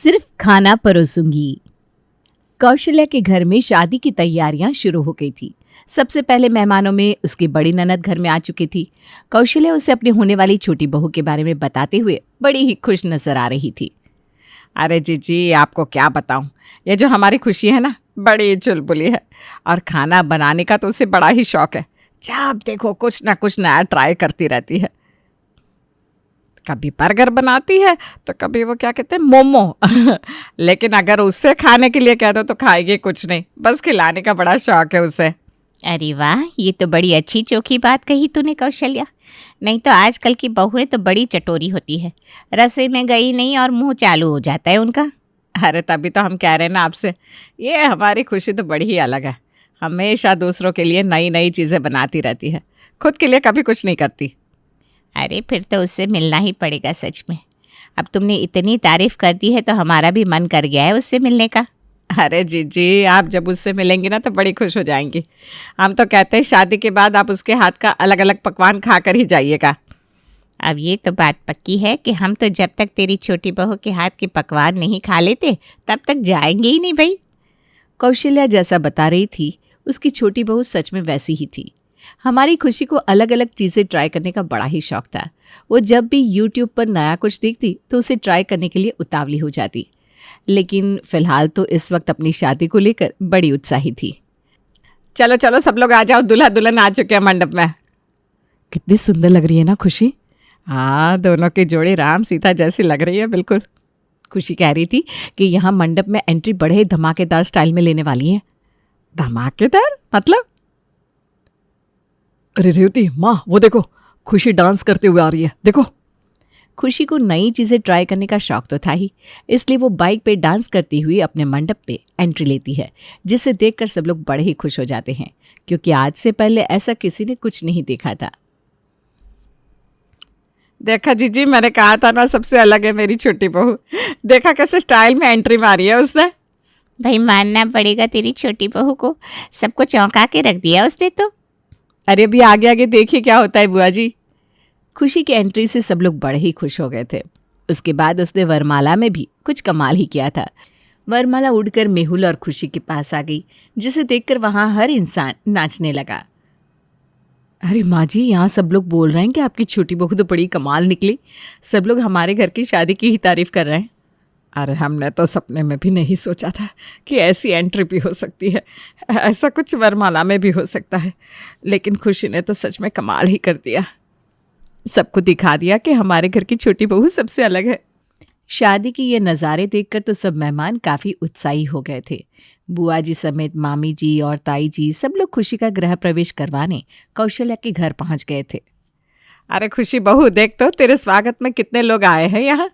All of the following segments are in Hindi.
सिर्फ खाना परोसूंगी। कौशल्या के घर में शादी की तैयारियां शुरू हो गई थी। सबसे पहले मेहमानों में उसकी बड़ी ननद घर में आ चुकी थी। कौशल्या उसे अपनी होने वाली छोटी बहू के बारे में बताते हुए बड़ी ही खुश नजर आ रही थी। अरे जीजी, आपको क्या बताऊं, ये जो हमारी खुशी है ना, बड़ी चुलबुली है और खाना बनाने का तो उसे बड़ा ही शौक है। जब देखो कुछ ना कुछ नया ट्राई करती रहती है। कभी बर्गर बनाती है तो कभी वो क्या कहते हैं, मोमो लेकिन अगर उससे खाने के लिए कह दो तो खाएगी कुछ नहीं, बस खिलाने का बड़ा शौक है उसे। अरे वाह, ये तो बड़ी अच्छी चोखी बात कही तूने कौशल्या। नहीं तो आजकल की बहुएं तो बड़ी चटोरी होती है, रसोई में गई नहीं और मुंह चालू हो जाता है उनका। अरे तभी तो हम कह रहे हैं ना आपसे, ये हमारी खुशी तो बड़ी ही अलग है। हमेशा दूसरों के लिए नई नई चीज़ें बनाती रहती है, खुद के लिए कभी कुछ नहीं करती। अरे फिर तो उससे मिलना ही पड़ेगा सच में। अब तुमने इतनी तारीफ कर दी है तो हमारा भी मन कर गया है उससे मिलने का। अरे जीजी, आप जब उससे मिलेंगी ना तो बड़ी खुश हो जाएंगी। हम तो कहते हैं शादी के बाद आप उसके हाथ का अलग अलग पकवान खा कर ही जाइएगा। अब ये तो बात पक्की है कि हम तो जब तक तेरी छोटी बहू के हाथ के पकवान नहीं खा लेते तब तक जाएंगे ही नहीं भाई। कौशल्या जैसा बता रही थी उसकी छोटी बहू सच में वैसी ही थी। हमारी खुशी को अलग अलग चीज़ें ट्राई करने का बड़ा ही शौक था। वो जब भी यूट्यूब पर नया कुछ देखती तो उसे ट्राई करने के लिए उतावली हो जाती, लेकिन फिलहाल तो इस वक्त अपनी शादी को लेकर बड़ी उत्साही थी। चलो चलो सब लोग आ जाओ, दूल्हा दुल्हन आ चुके हैं मंडप में। कितनी सुंदर लग रही है ना खुशी। हाँ, दोनों की जोड़ी राम सीता जैसी लग रही है बिल्कुल। खुशी कह रही थी कि यहाँ मंडप में एंट्री बड़े धमाकेदार स्टाइल में लेने वाली है। धमाकेदार मतलब? अरे रेवती माँ, वो देखो खुशी डांस करते हुए आ रही है, देखो। खुशी को नई चीज़ें ट्राई करने का शौक तो था ही, इसलिए वो बाइक पे डांस करती हुई अपने मंडप पे एंट्री लेती है, जिसे देखकर सब लोग बड़े ही खुश हो जाते हैं, क्योंकि आज से पहले ऐसा किसी ने कुछ नहीं देखा था। देखा जीजी, मैंने कहा था ना सबसे अलग है मेरी छोटी बहू। देखा कैसे स्टाइल में एंट्री मारी है उसने। भाई मानना पड़ेगा तेरी छोटी बहू को, सबको चौंका के रख दिया उसने तो। अरे अभी आगे आगे देखिए क्या होता है बुआ जी। खुशी की एंट्री से सब लोग बड़े ही खुश हो गए थे। उसके बाद उसने वरमाला में भी कुछ कमाल ही किया था। वरमाला उड़कर मेहुल और खुशी के पास आ गई, जिसे देखकर वहाँ हर इंसान नाचने लगा। अरे माँ जी, यहाँ सब लोग बोल रहे हैं कि आपकी छोटी बहू तो बड़ी कमाल निकली। सब लोग हमारे घर की शादी की ही तारीफ कर रहे हैं। अरे हमने तो सपने में भी नहीं सोचा था कि ऐसी एंट्री भी हो सकती है, ऐसा कुछ वरमाला में भी हो सकता है। लेकिन खुशी ने तो सच में कमाल ही कर दिया, सबको दिखा दिया कि हमारे घर की छोटी बहू सबसे अलग है। शादी की ये नज़ारे देखकर तो सब मेहमान काफ़ी उत्साही हो गए थे। बुआ जी समेत मामी जी और ताई जी सब लोग खुशी का गृह प्रवेश करवाने कौशल्या के घर पहुंच गए थे। अरे खुशी बहू, देख तो तेरे स्वागत में कितने लोग आए हैं यहाँ।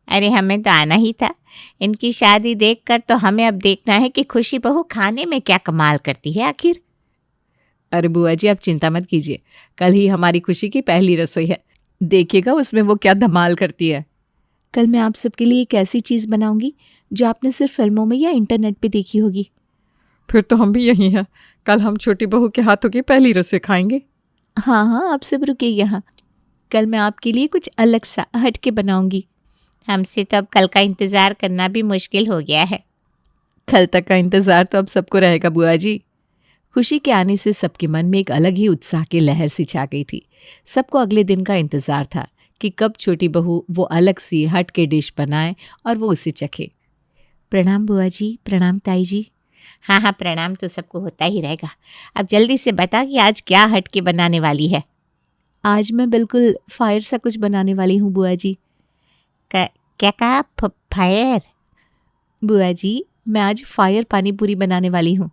अरे हमें तो आना ही था, इनकी शादी देखकर तो हमें अब देखना है कि खुशी बहू खाने में क्या कमाल करती है आखिर। अरे बुआ जी, आप चिंता मत कीजिए, कल ही हमारी खुशी की पहली रसोई है, देखिएगा उसमें वो क्या धमाल करती है। कल मैं आप सबके लिए एक ऐसी चीज़ बनाऊंगी जो आपने सिर्फ फिल्मों में या इंटरनेट पे देखी होगी। फिर तो हम भी यही हैं, कल हम छोटी बहू के हाथों की पहली रसोई खाएंगे। हाँ हाँ, आप सब रुकिए यहाँ, कल मैं आपके लिए कुछ अलग सा हट के बनाऊंगी। हमसे तो अब कल का इंतज़ार करना भी मुश्किल हो गया है। कल तक का इंतज़ार तो अब सबको रहेगा बुआ जी। खुशी के आने से सबके मन में एक अलग ही उत्साह की लहर सी छा गई थी। सबको अगले दिन का इंतज़ार था कि कब छोटी बहू वो अलग सी हट के डिश बनाए और वो उसे चखे। प्रणाम बुआ जी, प्रणाम ताई जी। हाँ हाँ, प्रणाम तो सबको होता ही रहेगा। अब जल्दी से बता कि आज क्या हट के बनाने वाली है। आज मैं बिल्कुल फायर सा कुछ बनाने वाली हूँ बुआ जी। क्या कहा? फायर? बुआ जी, मैं आज फायर पानी पूरी बनाने वाली हूँ।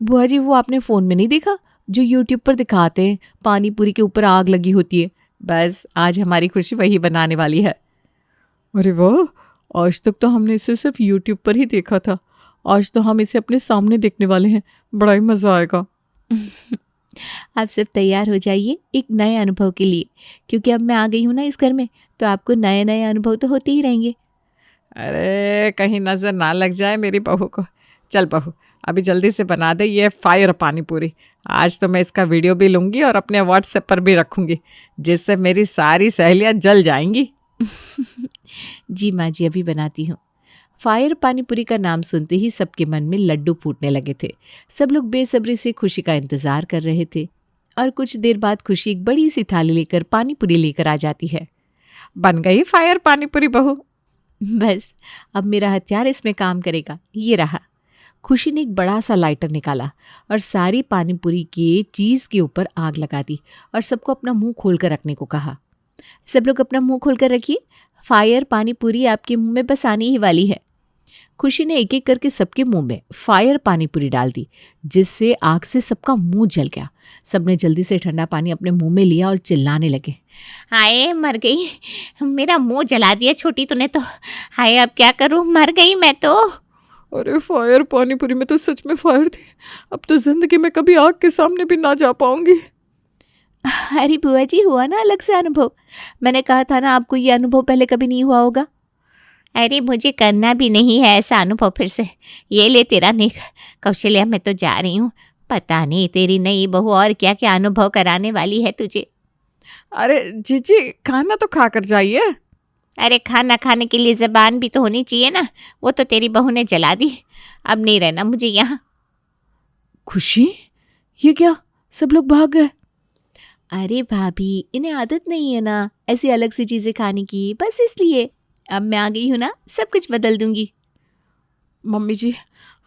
बुआ जी, वो आपने फ़ोन में नहीं देखा जो यूट्यूब पर दिखाते हैं, पानी पूरी के ऊपर आग लगी होती है। बस आज हमारी खुशी वही बनाने वाली है। अरे वाह, आज तक तो हमने इसे सिर्फ यूट्यूब पर ही देखा था, आज तो हम इसे अपने सामने देखने वाले हैं, बड़ा ही मज़ा आएगा। आप सब तैयार हो जाइए एक नए अनुभव के लिए, क्योंकि अब मैं आ गई हूँ ना इस घर में, तो आपको नए नए अनुभव तो होते ही रहेंगे। अरे कहीं नज़र ना लग जाए मेरी बहू को। चल बहू, अभी जल्दी से बना दे ये फायर पानी पूरी। आज तो मैं इसका वीडियो भी लूँगी और अपने व्हाट्सएप पर भी रखूँगी, जिससे मेरी सारी सहेलियाँ जल जाएंगी। जी माँ जी, अभी बनाती हूँ। फायर पानीपुरी का नाम सुनते ही सबके मन में लड्डू फूटने लगे थे। सब लोग बेसब्री से खुशी का इंतजार कर रहे थे और कुछ देर बाद खुशी एक बड़ी सी थाली लेकर पानीपुरी लेकर आ जाती है। बन गई फायर पानीपुरी बहू। बस अब मेरा हथियार इसमें काम करेगा, ये रहा। खुशी ने एक बड़ा सा लाइटर निकाला और सारी पानीपुरी के चीज़ के ऊपर आग लगा दी और सबको अपना मुंह खोलकर रखने को कहा। सब लोग अपना मुंह खोलकर रखिए, फायर पानीपुरी आपके मुंह में बस आने ही वाली है। खुशी ने एक एक करके सबके मुंह में फायर पानीपुरी डाल दी, जिससे आग से सबका मुंह जल गया। सबने जल्दी से ठंडा पानी अपने मुंह में लिया और चिल्लाने लगे, हाय मर गई, मेरा मुंह जला दिया छोटी तूने तो। हाय अब क्या करूं, मर गई मैं तो। अरे फायर पानीपुरी में तो सच में फायर थी। अब तो जिंदगी में कभी आग के सामने भी ना जा पाऊंगी। अरे बुआ जी, हुआ ना अलग से अनुभव। मैंने कहा था ना आपको ये अनुभव पहले कभी नहीं हुआ होगा। अरे मुझे करना भी नहीं है ऐसा अनुभव फिर से। ये ले तेरा निक। कौशल्या मैं तो जा रही हूँ, पता नहीं तेरी नई बहू और क्या क्या अनुभव कराने वाली है तुझे। अरे जीजी खाना तो खाकर जाइए। अरे खाना खाने के लिए ज़बान भी तो होनी चाहिए ना, वो तो तेरी बहू ने जला दी। अब नहीं रहना मुझे यहाँ। खुशी, ये क्या, सब लोग भाग गए? अरे भाभी, इन्हें आदत नहीं है ना ऐसी अलग सी चीज़ें खाने की, बस इसलिए। अब मैं आ गई हूँ ना, सब कुछ बदल दूंगी। मम्मी जी,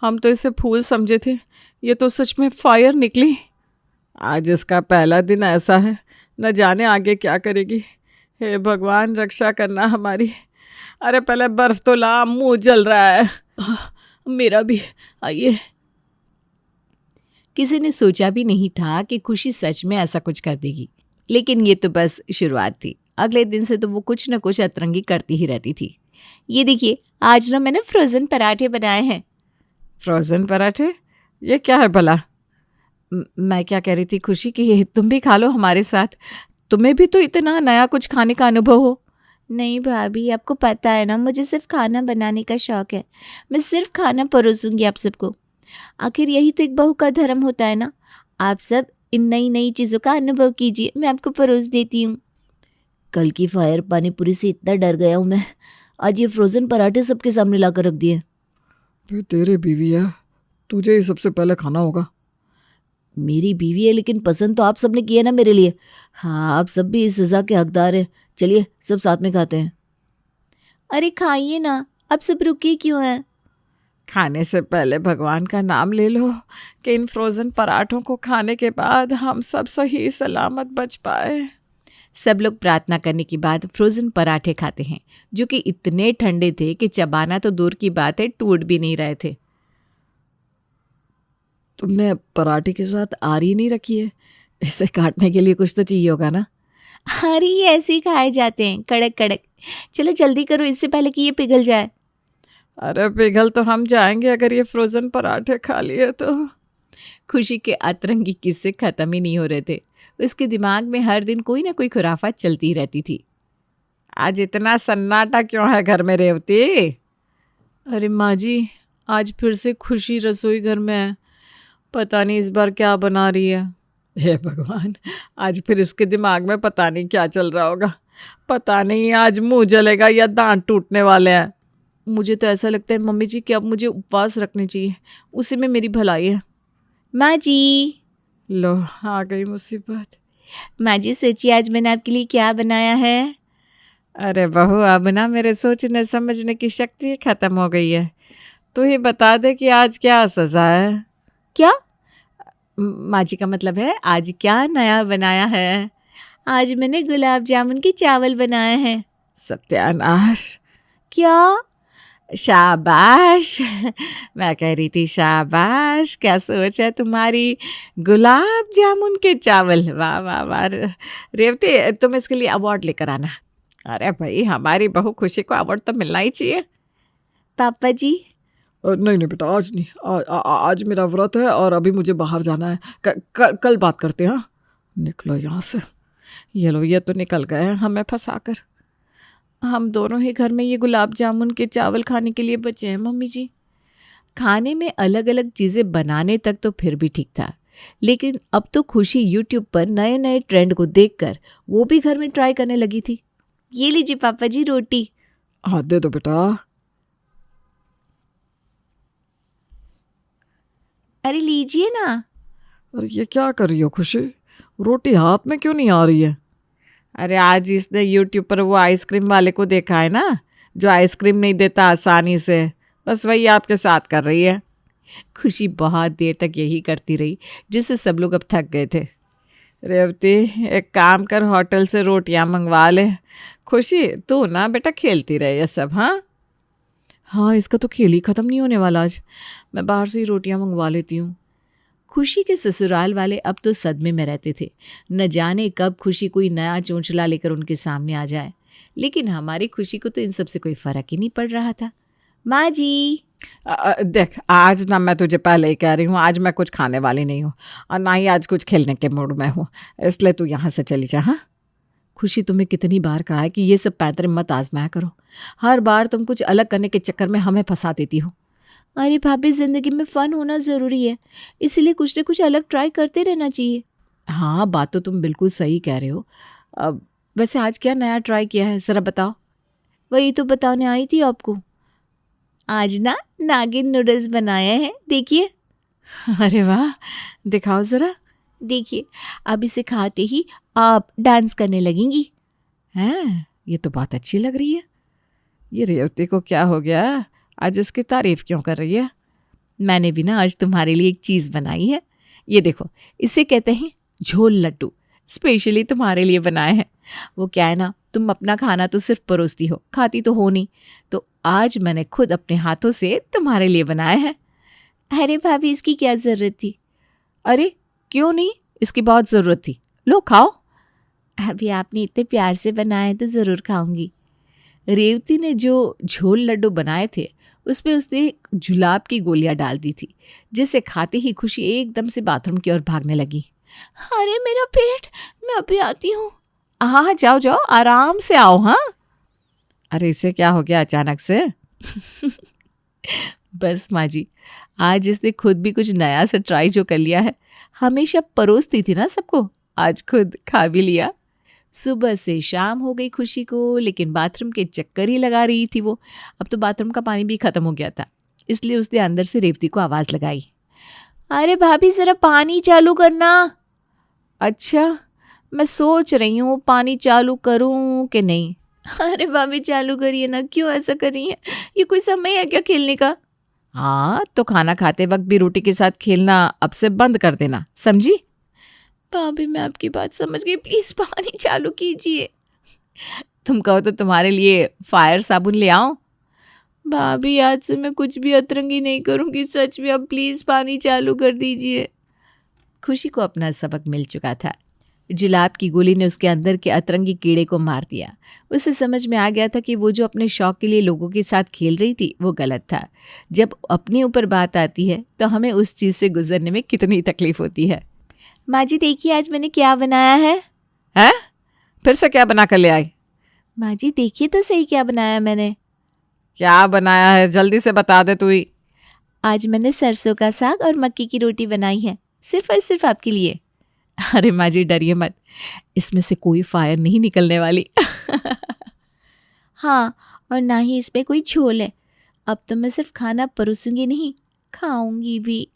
हम तो इसे फूल समझे थे, ये तो सच में फायर निकली। आज इसका पहला दिन ऐसा है, न जाने आगे क्या करेगी। हे भगवान रक्षा करना हमारी। अरे पहले बर्फ तो ला, मुंह जल रहा है। मेरा भी, आइए। किसी ने सोचा भी नहीं था कि खुशी सच में ऐसा कुछ कर देगी, लेकिन ये तो बस शुरुआत थी। अगले दिन से तो वो कुछ न कुछ अतरंगी करती ही रहती थी। ये देखिए, आज ना मैंने फ्रोज़न पराठे बनाए हैं। फ्रोज़न पराठे? ये क्या है भला? मैं क्या कह रही थी खुशी कि तुम भी खा लो हमारे साथ, तुम्हें भी तो इतना नया कुछ खाने का अनुभव हो। नहीं भाभी, आपको पता है ना मुझे सिर्फ खाना बनाने का शौक़ है। मैं सिर्फ खाना परोसूंगी आप सबको। आखिर यही तो एक बहू का धर्म होता है ना। आप सब इन नई नई चीज़ों का अनुभव कीजिए, मैं आपको परोस देती हूँ। कल की फायर पानीपुरी से इतना डर गया हूँ मैं, आज ये फ्रोज़न पराठे सबके सामने ला कर रख दिए। तेरी बीवी है, तुझे ही सबसे पहले खाना होगा। मेरी बीवी है, लेकिन पसंद तो आप सब ने किया ना मेरे लिए। हाँ, आप सब भी इस सज़ा के हकदार हैं। चलिए सब साथ में खाते हैं। अरे खाइए ना, अब सब रुके क्यों हैं? खाने से पहले भगवान का नाम ले लो कि इन फ्रोज़न पराठों को खाने के बाद हम सब सही सलामत बच पाए। सब लोग प्रार्थना करने के बाद फ्रोज़न पराठे खाते हैं, जो कि इतने ठंडे थे कि चबाना तो दूर की बात है, टूट भी नहीं रहे थे। तुमने पराठे के साथ आरी नहीं रखी है? इसे काटने के लिए कुछ तो चाहिए होगा ना। अरे ये ऐसे ही खाए जाते हैं, कड़क कड़क। चलो जल्दी करो, इससे पहले कि ये पिघल जाए। अरे पिघल तो हम जाएंगे अगर ये फ्रोज़न पराठे खा लिए तो। खुशी के अतरंगी किस्से ख़त्म ही नहीं हो रहे थे। उसके दिमाग में हर दिन कोई ना कोई खुराफात चलती ही रहती थी। आज इतना सन्नाटा क्यों है घर में रेवती? अरे माँ जी, आज फिर से खुशी रसोई घर में है। पता नहीं इस बार क्या बना रही है। हे भगवान, आज फिर इसके दिमाग में पता नहीं क्या चल रहा होगा। पता नहीं आज मुंह जलेगा या दांत टूटने वाले हैं। मुझे तो ऐसा लगता है मम्मी जी कि अब मुझे उपवास रखने चाहिए, उसी में मेरी भलाई है। माँ जी, लो आ गई मुसीबत। माँ जी सोचिए आज मैंने आपके लिए क्या बनाया है। अरे बहू, अब ना मेरे सोचने समझने की शक्ति ख़त्म हो गई है। तू ही बता दे कि आज क्या सज़ा है। क्या? माँ जी का मतलब है आज क्या नया बनाया है? आज मैंने गुलाब जामुन के चावल बनाए हैं। सत्यानाश! क्या? शाबाश! मैं कह रही थी शाबाश, क्या सोच है तुम्हारी। गुलाब जामुन के चावल, वाह वाह वाह। रेवती, तुम इसके लिए अवार्ड लेकर आना। अरे भाई, हमारी बहू खुशी को अवार्ड तो मिलना ही चाहिए। पापा जी? नहीं नहीं बेटा, आज नहीं। आज मेरा व्रत है और अभी मुझे बाहर जाना है। कल बात करते हैं। हाँ, निकलो यहाँ से। ये लो, ये तो निकल गए हैं हमें फंसाकर। हम दोनों ही घर में ये गुलाब जामुन के चावल खाने के लिए बचे हैं मम्मी जी। खाने में अलग अलग चीज़ें बनाने तक तो फिर भी ठीक था, लेकिन अब तो खुशी यूट्यूब पर नए नए ट्रेंड को देखकर वो भी घर में ट्राई करने लगी थी। ये लीजिए पापा जी रोटी। हाँ दे दो बेटा। अरे लीजिए ना। अरे ये क्या कर रही हो खुशी, रोटी हाथ में क्यों नहीं आ रही है? अरे आज इसने यूट्यूब पर वो आइसक्रीम वाले को देखा है ना, जो आइसक्रीम नहीं देता आसानी से, बस वही आपके साथ कर रही है। खुशी बहुत देर तक यही करती रही, जिससे सब लोग अब थक गए थे। रेवती, एक काम कर, होटल से रोटियां मंगवा ले। खुशी तू ना बेटा खेलती रहे ये सब। हाँ, इसका तो खेल ही ख़त्म नहीं होने वाला आज। मैं बाहर से ही रोटियां मंगवा लेती हूँ। खुशी के ससुराल वाले अब तो सदमे में रहते थे। न जाने कब खुशी कोई नया चोंचला लेकर उनके सामने आ जाए, लेकिन हमारी खुशी को तो इन सब से कोई फ़र्क ही नहीं पड़ रहा था। माँ जी, देख, आज ना मैं तुझे पहले ही कह रही हूँ, आज मैं कुछ खाने वाली नहीं हूँ और ना ही आज कुछ खेलने के मूड में हूँ, इसलिए तू यहाँ से चली जा। हाँ खुशी, तुम्हें कितनी बार कहा है कि ये सब पैंतरे मत आजमाया करो। हर बार तुम कुछ अलग करने के चक्कर में हमें फंसा देती हो। अरे भाभी, ज़िंदगी में फ़न होना ज़रूरी है, इसलिए कुछ न कुछ अलग ट्राई करते रहना चाहिए। हाँ, बात तो तुम बिल्कुल सही कह रहे हो। अब वैसे आज क्या नया ट्राई किया है, ज़रा बताओ। वही तो बताने आई थी आपको। आज ना नागिन नूडल्स बनाए हैं, देखिए। अरे वाह, दिखाओ ज़रा। देखिए, अब इसे खाते ही आप डांस करने लगेंगी। हैं, ये तो बहुत अच्छी लग रही है। ये रेवती को क्या हो गया, आज इसकी तारीफ क्यों कर रही है? मैंने भी ना आज तुम्हारे लिए एक चीज़ बनाई है। ये देखो, इसे कहते हैं झोल लड्डू, स्पेशली तुम्हारे लिए बनाए हैं। वो क्या है ना, तुम अपना खाना तो सिर्फ परोसती हो, खाती तो हो नहीं, तो आज मैंने खुद अपने हाथों से तुम्हारे लिए बनाए हैं। अरे भाभी, इसकी क्या ज़रूरत थी? अरे क्यों नहीं, इसकी बहुत ज़रूरत थी। लो खाओ। अभी आपने इतने प्यार से बनाए तो ज़रूर खाऊंगी। रेवती ने जो झोल लड्डू बनाए थे उसमें उसने जुलाब की गोलियां डाल दी थी, जिसे खाते ही खुशी एकदम से बाथरूम की ओर भागने लगी। अरे मेरा पेट, मैं अभी आती हूँ। हाँ, जाओ जाओ, आराम से आओ। हाँ, अरे इसे क्या हो गया अचानक से? बस माँ जी, आज इसने खुद भी कुछ नया सा ट्राई जो कर लिया है। हमेशा परोसती थी ना सबको, आज खुद खा भी लिया। सुबह से शाम हो गई खुशी को, लेकिन बाथरूम के चक्कर ही लगा रही थी वो। अब तो बाथरूम का पानी भी ख़त्म हो गया था, इसलिए उसने अंदर से रेवती को आवाज़ लगाई। अरे भाभी, ज़रा पानी चालू करना। अच्छा, मैं सोच रही हूँ पानी चालू करूँ कि नहीं। अरे भाभी, चालू करिए ना, क्यों ऐसा कर रही हैं? ये कोई समय है क्या खेलने का? हाँ, तो खाना खाते वक्त भी रोटी के साथ खेलना अब से बंद कर देना, समझी? भाभी, मैं आपकी बात समझ गई, प्लीज़ पानी चालू कीजिए। तुम कहो तो तुम्हारे लिए फायर साबुन ले आऊं? भाभी, आज से मैं कुछ भी अतरंगी नहीं करूंगी, सच में, अब प्लीज़ पानी चालू कर दीजिए। खुशी को अपना सबक मिल चुका था। जुलाब की गोली ने उसके अंदर के अतरंगी कीड़े को मार दिया। उसे समझ में आ गया था कि वो जो अपने शौक के लिए लोगों के साथ खेल रही थी वो गलत था। जब अपने ऊपर बात आती है तो हमें उस चीज़ से गुजरने में कितनी तकलीफ होती है। माँ जी, देखिए आज मैंने क्या बनाया है। हैं? फिर से क्या बना कर ले आई? माँ जी, देखिए तो सही क्या बनाया मैंने। क्या बनाया है, जल्दी से बता दे तू ही। आज मैंने सरसों का साग और मक्की की रोटी बनाई है, सिर्फ और सिर्फ आपके लिए। अरे माँ जी, डरिए मत, इसमें से कोई फायर नहीं निकलने वाली। हाँ, और ना ही इसमें कोई झोल है। अब तो मैं सिर्फ खाना परोसूंगी नहीं, खाऊंगी भी।